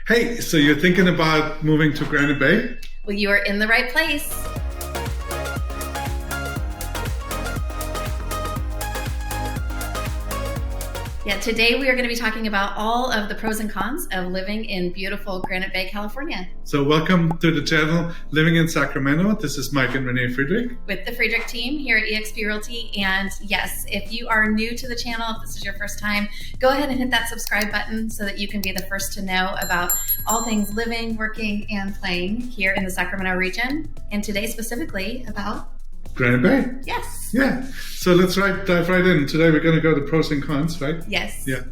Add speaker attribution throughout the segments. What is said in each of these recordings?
Speaker 1: Hey, so you're thinking about moving to Granite Bay?
Speaker 2: Well, you are in the right place. Yeah, today we are going to be talking about all of the pros and cons of living in beautiful Granite Bay, California.
Speaker 1: So welcome to the channel, Living in Sacramento. This is Mike and Renee Friedrich.
Speaker 2: With the Friedrich team here at eXp Realty. And yes, if you are new to the channel, if this is your first time, go ahead and hit that subscribe button so that you can be the first to know about all things living, working, and playing here in the Sacramento region. And today specifically about
Speaker 1: Granite Bay.
Speaker 2: Yes.
Speaker 1: Yeah. So let's dive right in. Today we're going to go to pros and cons, right?
Speaker 2: Yes.
Speaker 1: Yeah.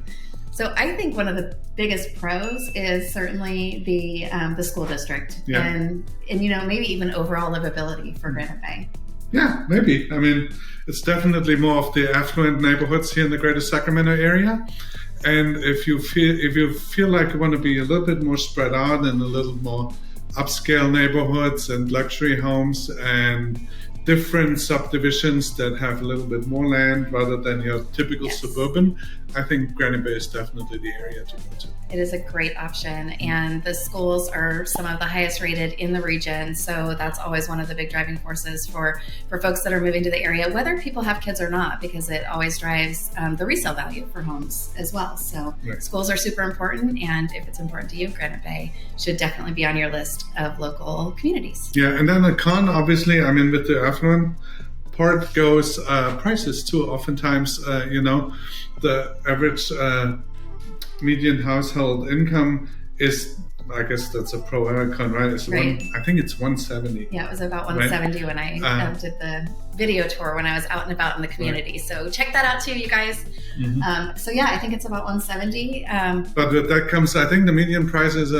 Speaker 2: So I think one of the biggest pros is certainly the school district,
Speaker 1: Yeah.
Speaker 2: and maybe even overall livability for Granite Bay.
Speaker 1: Yeah, maybe. I mean, it's definitely more of the affluent neighborhoods here in the greater Sacramento area. And if you feel like you want to be a little bit more spread out and a little more upscale neighborhoods and luxury homes and different subdivisions that have a little bit more land rather than your typical suburban, I think Granite Bay is definitely the area to go to.
Speaker 2: It is a great option, and the schools are some of the highest rated in the region, so that's always one of the big driving forces for folks that are moving to the area, whether people have kids or not, because it always drives the resale value for homes as well. So Schools are super important, and if it's important to you, Granite Bay should definitely be on your list of local communities.
Speaker 1: Yeah, and then the con, obviously, I mean, with the affluent part goes prices too. Oftentimes, the average median household income is, I guess that's a pro and a con, right? It's
Speaker 2: right.
Speaker 1: I think it's 170.
Speaker 2: Yeah, it was about 170 when I did the video tour when I was out and about in the community. Right. So check that out too, you guys. Mm-hmm. So yeah, I think it's about 170.
Speaker 1: But with that comes, I think the median price is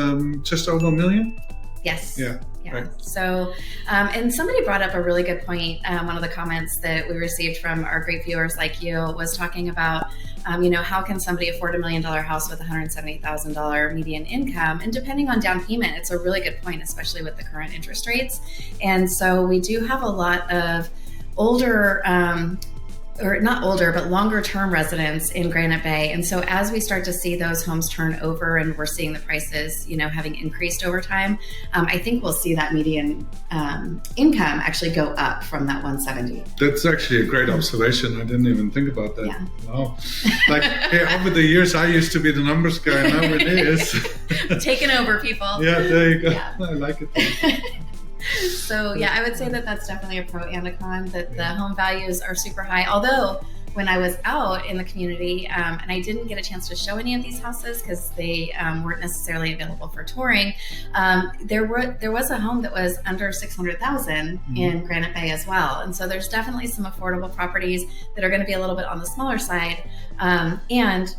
Speaker 1: just over $1 million.
Speaker 2: Yes.
Speaker 1: Yeah.
Speaker 2: Yeah.
Speaker 1: Right.
Speaker 2: So, and somebody brought up a really good point. One of the comments that we received from our great viewers like you was talking about, how can somebody afford $1 million house with $170,000 median income? And depending on down payment, it's a really good point, especially with the current interest rates. And so we do have a lot of older, or not older, but longer term residents in Granite Bay. And so as we start to see those homes turn over and we're seeing the prices, having increased over time, I think we'll see that median income actually go up from that 170.
Speaker 1: That's actually a great observation. I didn't even think about that.
Speaker 2: Yeah.
Speaker 1: Wow. Like, hey, over the years, I used to be the numbers guy. Now it is.
Speaker 2: Taking over, people.
Speaker 1: Yeah, there you go.
Speaker 2: Yeah.
Speaker 1: I like it.
Speaker 2: So yeah, I would say that that's definitely a pro and a con, that the home values are super high. Although when I was out in the community, and I didn't get a chance to show any of these houses because they weren't necessarily available for touring, there was a home that was under 600,000 in Granite Bay as well. And so there's definitely some affordable properties that are going to be a little bit on the smaller side, and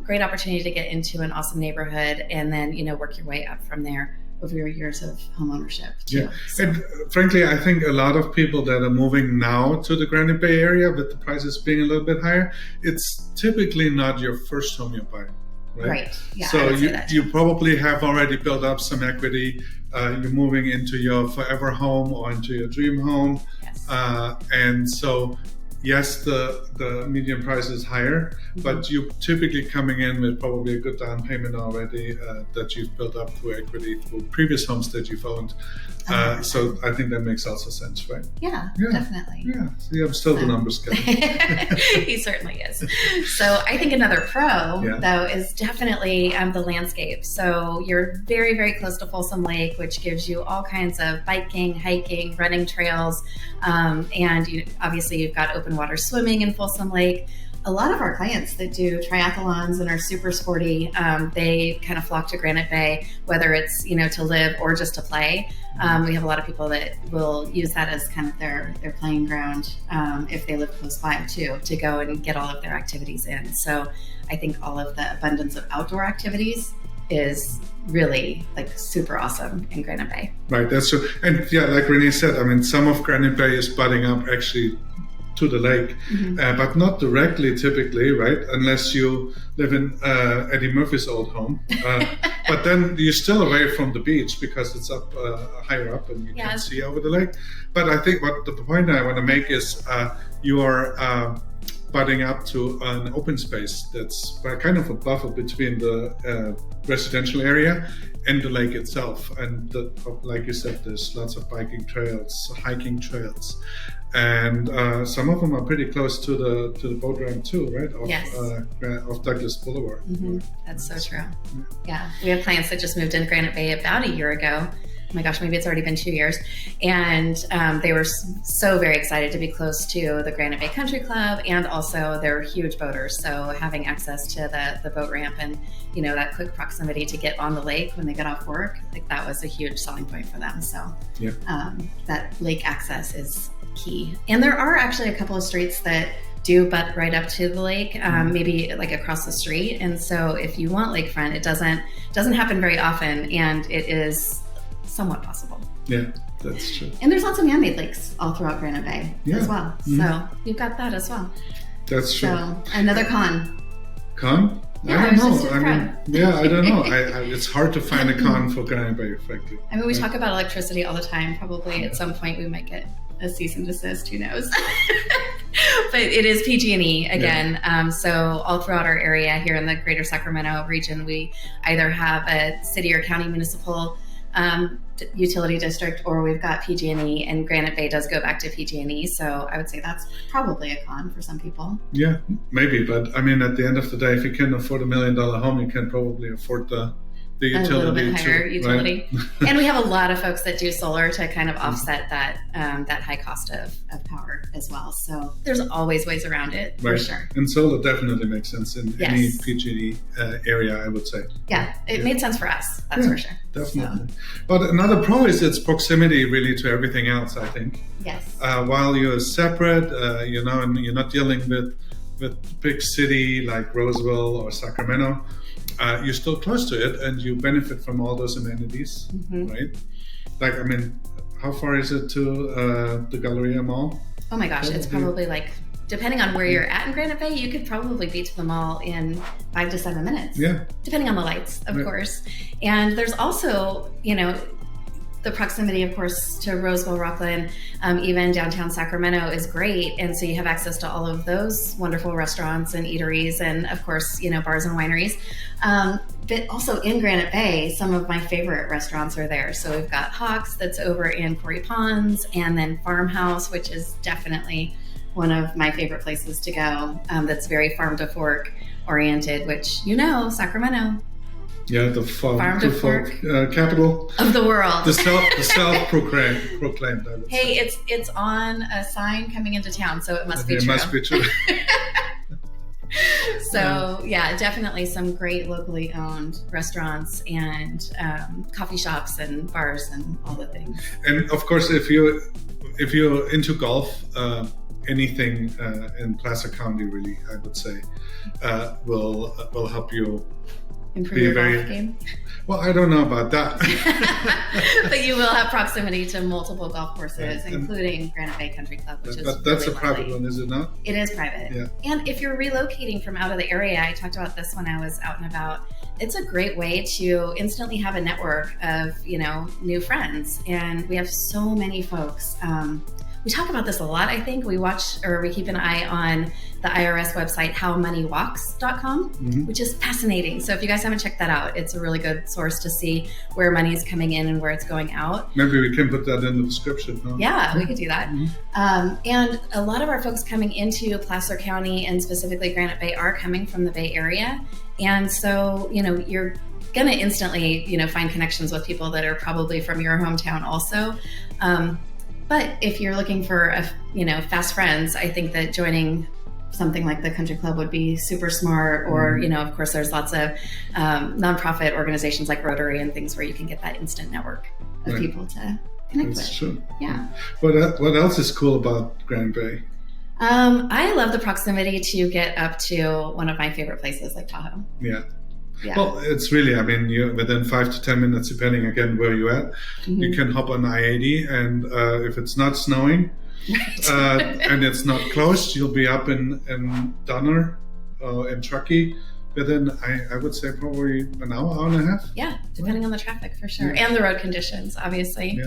Speaker 2: great opportunity to get into an awesome neighborhood and then work your way up from there over your years of home ownership too.
Speaker 1: Yeah.
Speaker 2: So.
Speaker 1: And frankly, I think a lot of people that are moving now to the Granite Bay area with the prices being a little bit higher, it's typically not your first home you're buying, right?
Speaker 2: Right. Yeah.
Speaker 1: So you probably have already built up some equity. You're moving into your forever home or into your dream home.
Speaker 2: Yes.
Speaker 1: And so yes, the median price is higher, but you're typically coming in with probably a good down payment already that you've built up through equity through previous homes that you've owned. So I think that makes also sense, right?
Speaker 2: Yeah, definitely.
Speaker 1: Yeah, see, I'm still the numbers guy.
Speaker 2: He certainly is. So I think another pro, though, is definitely the landscape. So you're very, very close to Folsom Lake, which gives you all kinds of biking, hiking, running trails. And obviously you've got open water swimming in Folsom Lake. A lot of our clients that do triathlons and are super sporty, they kind of flock to Granite Bay, whether it's, to live or just to play. We have a lot of people that will use that as kind of their playing ground if they live close by too, to go and get all of their activities in. So I think all of the abundance of outdoor activities is really super awesome in Granite Bay.
Speaker 1: Right, that's true. And yeah, like Renee said, I mean, some of Granite Bay is budding up actually to the lake, but not directly typically, right? Unless you live in Eddie Murphy's old home. But then you're still away from the beach because it's up higher up and you can see over the lake. But I think what the point I want to make is your butting up to an open space that's kind of a buffer between the residential area and the lake itself. And like you said, there's lots of biking trails, hiking trails, and some of them are pretty close to the boat ramp too, right? Of Douglas Boulevard.
Speaker 2: Mm-hmm. That's so true. Yeah, we have clients that just moved into Granite Bay about a year ago. Oh my gosh, maybe it's already been 2 years. And they were so very excited to be close to the Granite Bay Country Club, and also they're huge boaters. So having access to the boat ramp and, that quick proximity to get on the lake when they get off work, like that was a huge selling point for them. So that lake access is key. And there are actually a couple of streets that do butt right up to the lake, maybe like across the street. And so if you want lakefront, it doesn't happen very often, and it is somewhat possible.
Speaker 1: Yeah, that's true.
Speaker 2: And there's lots of man-made lakes all throughout Granite Bay as well. So you've got that as well.
Speaker 1: That's true.
Speaker 2: So another con.
Speaker 1: Con?
Speaker 2: Yeah,
Speaker 1: I don't know. I don't know. It's hard to find a con for Granite Bay, frankly.
Speaker 2: I mean, we talk about electricity all the time. Probably at some point we might get a cease and desist, who knows? But it is PG&E again. So all throughout our area here in the greater Sacramento region, we either have a city or county municipal utility district, or we've got PG&E, and Granite Bay does go back to PG&E. So I would say that's probably a con for some people. Yeah,
Speaker 1: maybe. But I mean, at the end of the day, if you can afford $1 million home, you can probably afford the utility. A little bit higher utility. Right? And we have a lot of folks that do solar to kind of offset that high cost of power as well. So there's always ways around it, for sure. And solar definitely makes sense in any PG&E area, I would say.
Speaker 2: Yeah, it made sense for us, that's for sure.
Speaker 1: Definitely. So. But another pro is its proximity really to everything else, I think.
Speaker 2: Yes.
Speaker 1: While you're separate, and you're not dealing with big city like Roseville or Sacramento, you're still close to it, and you benefit from all those amenities, right? Like, I mean, how far is it to the Galleria Mall?
Speaker 2: Oh my gosh, it's probably like, depending on where you're at in Granite Bay, you could probably be to the mall in 5 to 7 minutes.
Speaker 1: Yeah.
Speaker 2: Depending on the lights, of course. And there's also, the proximity, of course, to Roseville, Rockland, even downtown Sacramento is great. And so you have access to all of those wonderful restaurants and eateries and, of course, bars and wineries. But also in Granite Bay, some of my favorite restaurants are there. So we've got Hawks that's over in Quarry Ponds, and then Farmhouse, which is definitely one of my favorite places to go. That's very farm to fork oriented, which, Sacramento.
Speaker 1: Yeah, the farm to fork capital
Speaker 2: of the world.
Speaker 1: The self-proclaimed.
Speaker 2: Hey, it's on a sign coming into town, so it must be true.
Speaker 1: It must be true.
Speaker 2: So yeah, definitely some great locally owned restaurants and coffee shops and bars and all the things.
Speaker 1: And of course, if you're into golf, anything in Placer County, really, I would say, will help you.
Speaker 2: Improve your golf game?
Speaker 1: Well, I don't know about that.
Speaker 2: But you will have proximity to multiple golf courses, including Granite Bay Country Club, which is
Speaker 1: that's
Speaker 2: really
Speaker 1: a private one, is it not?
Speaker 2: It is private. Yeah. And if you're relocating from out of the area, I talked about this when I was out and about, it's a great way to instantly have a network of, new friends. And we have so many folks. We talk about this a lot, I think. We keep an eye on the IRS website, howmoneywalks.com, which is fascinating. So if you guys haven't checked that out, it's a really good source to see where money is coming in and where it's going out.
Speaker 1: Maybe we can put that in the description. Huh?
Speaker 2: Yeah, we could do that. And a lot of our folks coming into Placer County and specifically Granite Bay are coming from the Bay Area. And so, you're going to instantly, find connections with people that are probably from your hometown also. But if you're looking for fast friends, I think that joining something like the country club would be super smart. Or, of course, there's lots of nonprofit organizations like Rotary and things where you can get that instant network of people to connect with.
Speaker 1: That's true.
Speaker 2: Yeah.
Speaker 1: What else is cool about Granite Bay?
Speaker 2: I love the proximity to get up to one of my favorite places like Tahoe.
Speaker 1: Yeah. Yeah. Well, it's really, you're within 5 to 10 minutes, depending again where you're at. You can hop on I-80, and if it's not snowing and it's not closed, you'll be up in Donner, in Truckee, within, I would say, probably an hour and a half.
Speaker 2: Yeah, depending on the traffic, for sure. Yeah. And the road conditions, obviously.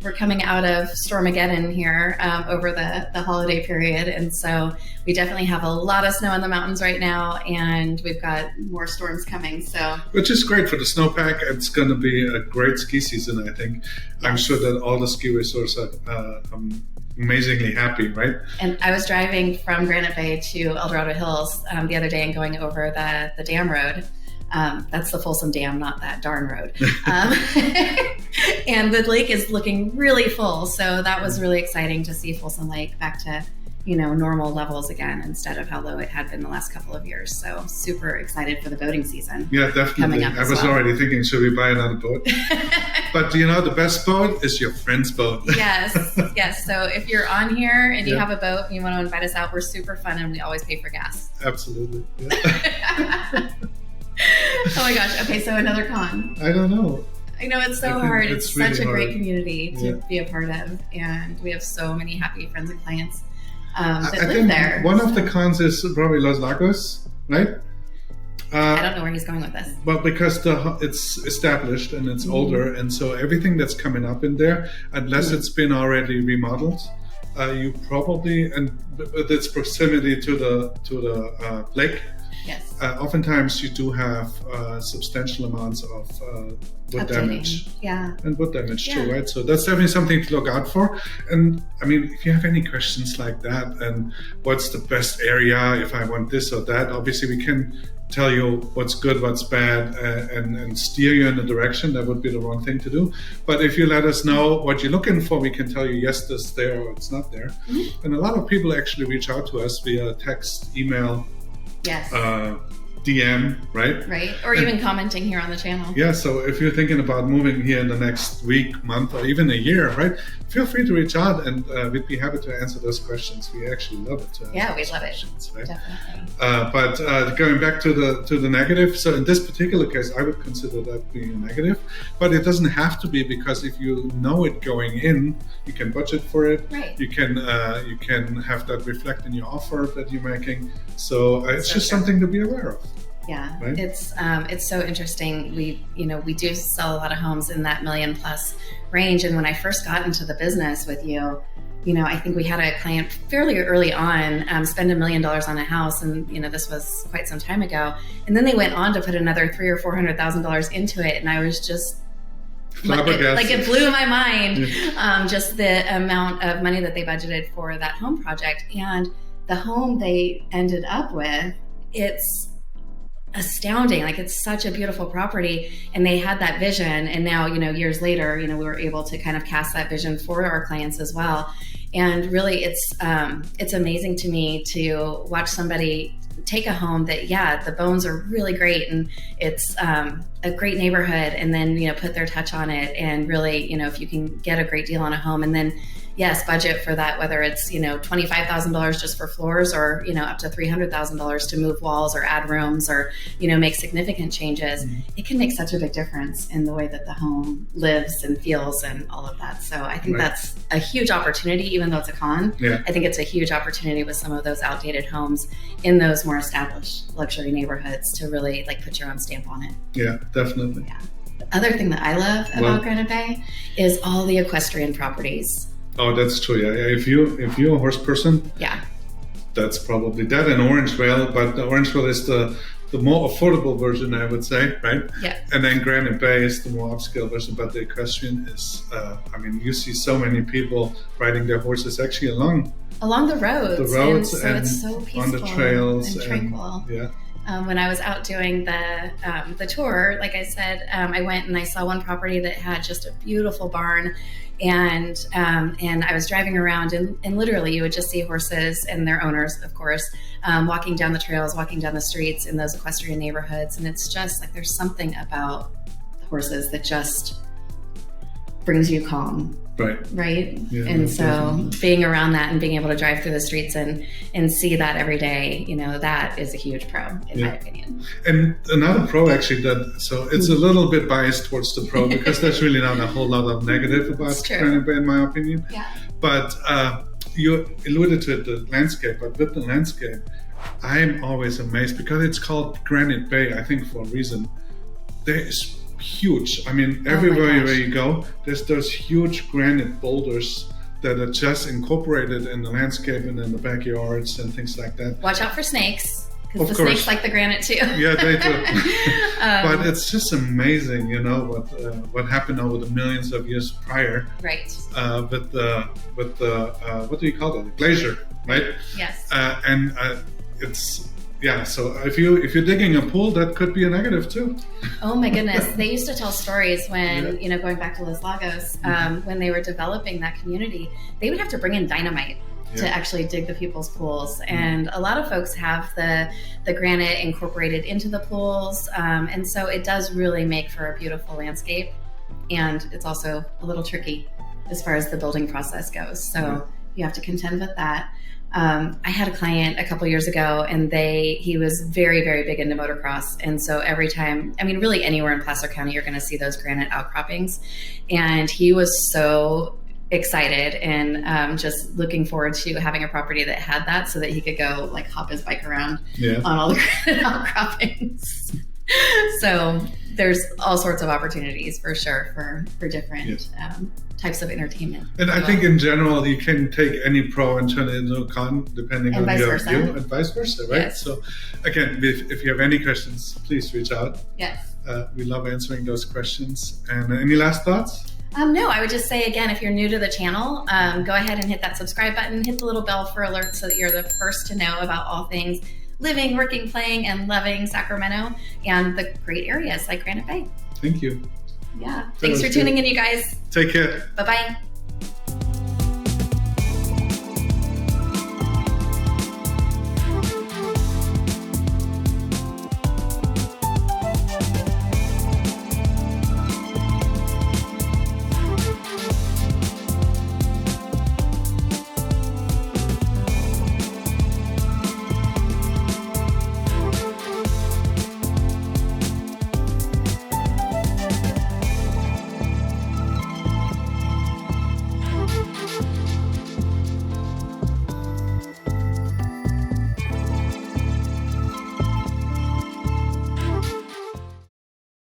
Speaker 2: we're coming out of Stormageddon here over the holiday period. And so we definitely have a lot of snow in the mountains right now, and we've got more storms coming. So,
Speaker 1: which is great for the snowpack. It's going to be a great ski season, I think. I'm sure that all the ski resorts are amazingly happy, right?
Speaker 2: And I was driving from Granite Bay to El Dorado Hills the other day and going over the dam road. That's the Folsom Dam, not that darn road. And the lake is looking really full. So that was really exciting to see Folsom Lake back to, normal levels again, instead of how low it had been the last couple of years. So super excited for the boating season.
Speaker 1: Yeah, definitely. I was already thinking, should we buy another boat? But the best boat is your friend's boat.
Speaker 2: Yes. So if you're on here and you have a boat and you want to invite us out, we're super fun and we always pay for gas.
Speaker 1: Absolutely. Yeah.
Speaker 2: Oh my gosh. Okay, so another con.
Speaker 1: I don't know.
Speaker 2: I know it's so hard. It's really such a great community to be a part of, and we have so many happy friends and clients that live there.
Speaker 1: One of the cons is probably Los Lagos, right?
Speaker 2: I don't know where he's going with this.
Speaker 1: Well, because it's established and it's older, and so everything that's coming up in there, unless it's been already remodeled, you probably, and with its proximity to the lake.
Speaker 2: Yes.
Speaker 1: Oftentimes you do have substantial amounts of wood damage.
Speaker 2: Yeah.
Speaker 1: And wood damage too, right? So that's definitely something to look out for. And I mean, if you have any questions like that, and what's the best area, if I want this or that, obviously we can tell you what's good, what's bad, and steer you in a direction. That would be the wrong thing to do. But if you let us know what you're looking for, we can tell you, yes, this there or it's not there. Mm-hmm. And a lot of people actually reach out to us via text, email,
Speaker 2: yes.
Speaker 1: DM, right?
Speaker 2: Right. Or even commenting here on the channel.
Speaker 1: Yeah. So if you're thinking about moving here in the next week, month, or even a year, right? Feel free to reach out, and we'd be happy to answer those questions. We actually love it.
Speaker 2: Yeah, we love it.
Speaker 1: Right?
Speaker 2: Definitely.
Speaker 1: But going back to the negative, so in this particular case, I would consider that being a negative, but it doesn't have to be, because if you know it going in, you can budget for it.
Speaker 2: Right.
Speaker 1: You can have that reflect in your offer that you're making. So it's just something to be aware of.
Speaker 2: Yeah,
Speaker 1: right?
Speaker 2: It's so interesting. We do sell a lot of homes in that $1 million+ range. And when I first got into the business with you, I think we had a client fairly early on spend $1 million on a house, and this was quite some time ago. And then they went on to put another $300,000 or $400,000 into it, and I was just it blew my mind, just the amount of money that they budgeted for that home project, and the home they ended up with. It's astounding. Like, it's such a beautiful property, and they had that vision, and now years later we were able to kind of cast that vision for our clients as well. And really it's amazing to me to watch somebody take a home that the bones are really great and it's a great neighborhood, and then put their touch on it, and really if you can get a great deal on a home, and then budget for that, whether it's $25,000 just for floors, or up to $300,000 to move walls or add rooms, or make significant changes. Mm-hmm. It can make such a big difference in the way that the home lives and feels and all of that. So I think that's a huge opportunity, even though it's a con. Yeah. I think it's a huge opportunity with some of those outdated homes in those more established luxury neighborhoods to really put your own stamp on it.
Speaker 1: Yeah, definitely.
Speaker 2: Yeah. The other thing that I love about Granite Bay is all the equestrian properties.
Speaker 1: Oh, that's true. Yeah. If you're a horse person, that's probably that, and Orangevale. But the Orangevale is the more affordable version, I would say, right?
Speaker 2: Yeah.
Speaker 1: And then Granite Bay is the more upscale version. But the Equestrian is, you see so many people riding their horses actually along
Speaker 2: the roads. And so it's so peaceful
Speaker 1: on the trails
Speaker 2: and tranquil.
Speaker 1: Yeah.
Speaker 2: When I was out doing the tour, like I said, I went and I saw one property that had just a beautiful barn, and I was driving around, and literally you would just see horses and their owners, of course, walking down the trails, walking down the streets in those equestrian neighborhoods, and it's just there's something about the horses that just brings you calm. Right. Yeah, and so definitely. Being around that and being able to drive through the streets and see that every day, that is a huge pro in my opinion.
Speaker 1: And another pro actually so it's a little bit biased towards the pro because there's really not a whole lot of negative about Granite Bay in my opinion.
Speaker 2: Yeah.
Speaker 1: But you alluded to the landscape, but with the landscape, I'm always amazed because it's called Granite Bay, I think for a reason. There is huge. I mean, everywhere where you go, there's those huge granite boulders that are just incorporated in the landscape and in the backyards and things like that.
Speaker 2: Watch out for snakes. Because the snakes like the granite too.
Speaker 1: Yeah, they do. But it's just amazing, you know, what happened over the millions of years prior.
Speaker 2: Right.
Speaker 1: With the what do you call it? The glacier, right?
Speaker 2: Yes.
Speaker 1: And it's so if you're digging a pool, that could be a negative too.
Speaker 2: Oh my goodness. They used to tell stories when, you know, going back to Los Lagos, when they were developing that community, they would have to bring in dynamite to actually dig the people's pools. And a lot of folks have the granite incorporated into the pools. And so it does really make for a beautiful landscape. And it's also a little tricky as far as the building process goes. So you have to contend with that. I had a client a couple years ago, and he was very, very big into motocross. And so every time, I mean, really anywhere in Placer County, you're going to see those granite outcroppings. And he was so excited and just looking forward to having a property that had that, so that he could go like hop his bike around on all the granite outcroppings. So there's all sorts of opportunities for sure for different types of entertainment.
Speaker 1: And I think in general, you can take any pro and turn it into a con depending on your view, and vice versa, right? Yes. So again, if you have any questions, please reach out.
Speaker 2: Yes.
Speaker 1: We love answering those questions. And any last thoughts?
Speaker 2: No, I would just say, again, if you're new to the channel, go ahead and hit that subscribe button, hit the little bell for alerts so that you're the first to know about all things living, working, playing, and loving Sacramento and the great areas like Granite Bay.
Speaker 1: Thank you.
Speaker 2: Yeah. Thanks for tuning in, you guys.
Speaker 1: Take care.
Speaker 2: Bye-bye.